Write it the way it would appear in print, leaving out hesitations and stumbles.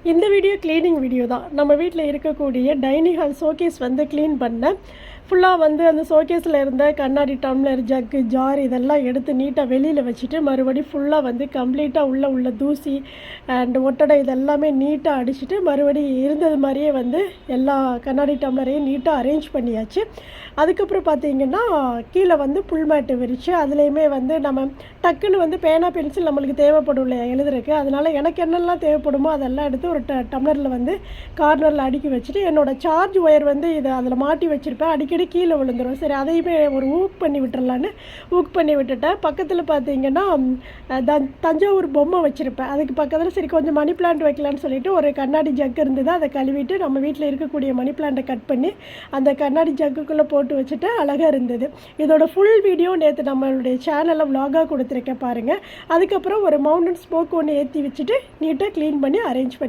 இந்த video cleaning video தான். நம்ம வீட்டில் இருக்கக்கூடிய டைனிங் ஹால் ஷோகேஸ் வந்து க்ளீன் பண்ணேன். ஃபுல்லாக வந்து அந்த ஷோகேஸில் இருந்த கண்ணாடி டம்ளர், ஜக்கு, ஜார் இதெல்லாம் எடுத்து நீட்டாக வெளியில் வச்சுட்டு மறுபடியும் ஃபுல்லாக வந்து கம்ப்ளீட்டாக உள்ள தூசி அண்ட் ஒட்டடை இதெல்லாமே நீட்டாக அடிச்சுட்டு மறுபடியும் இருந்தது மாதிரியே வந்து எல்லா கண்ணாடி டம்ளரையும் நீட்டாக அரேஞ்ச் பண்ணியாச்சு. அதுக்கப்புறம் பார்த்திங்கன்னா கீழே வந்து புல் மேட்டு விரித்து அதுலேயுமே வந்து நம்ம டக்குன்னு வந்து பேனா பென்சில் நம்மளுக்கு தேவைப்படும் இல்லையா எழுதுறதுக்கு. அதனால் எனக்கு என்னெல்லாம் தேவைப்படுமோ அதெல்லாம் எடுத்து ஒரு டம்ளரில் வந்து கார்னரில் அடுக்கி வச்சுட்டு என்னோடய சார்ஜ் ஒயர் வந்து இதை அதில் மாட்டி வச்சுருப்பேன். அடிக்கடி கீழே விழுந்துடும். சரி அதையுமே ஒரு ஊக் பண்ணி விட்டுறலான்னு ஊக் பண்ணி விட்டுட்டேன். பக்கத்தில் பார்த்திங்கன்னா தஞ்சாவூர் பொம்மை வச்சுருப்பேன். அதுக்கு பக்கத்தில் சரி கொஞ்சம் மணி பிளான்ட் வைக்கலான்னு சொல்லிட்டு ஒரு கண்ணாடி ஜக்கு இருந்தது. அதை கழுவிட்டு நம்ம வீட்டில் இருக்கக்கூடிய மணி பிளான்ட்டை கட் பண்ணி அந்த கண்ணாடி ஜக்குக்குள்ளே போட்டு வச்சுட்டு அழகாக இருந்தது. இதோட ஃபுல் வீடியோ நேற்று நம்மளுடைய சேனலில் vlog-ஆ கொடுத்துருக்கேன் பாருங்கள். அதுக்கப்புறம் ஒரு மவுண்டன் ஸ்மோக் ஒன்று ஏற்றி வச்சுட்டு நீட்டாக க்ளீன் பண்ணி அரேஞ்ச் பண்ணி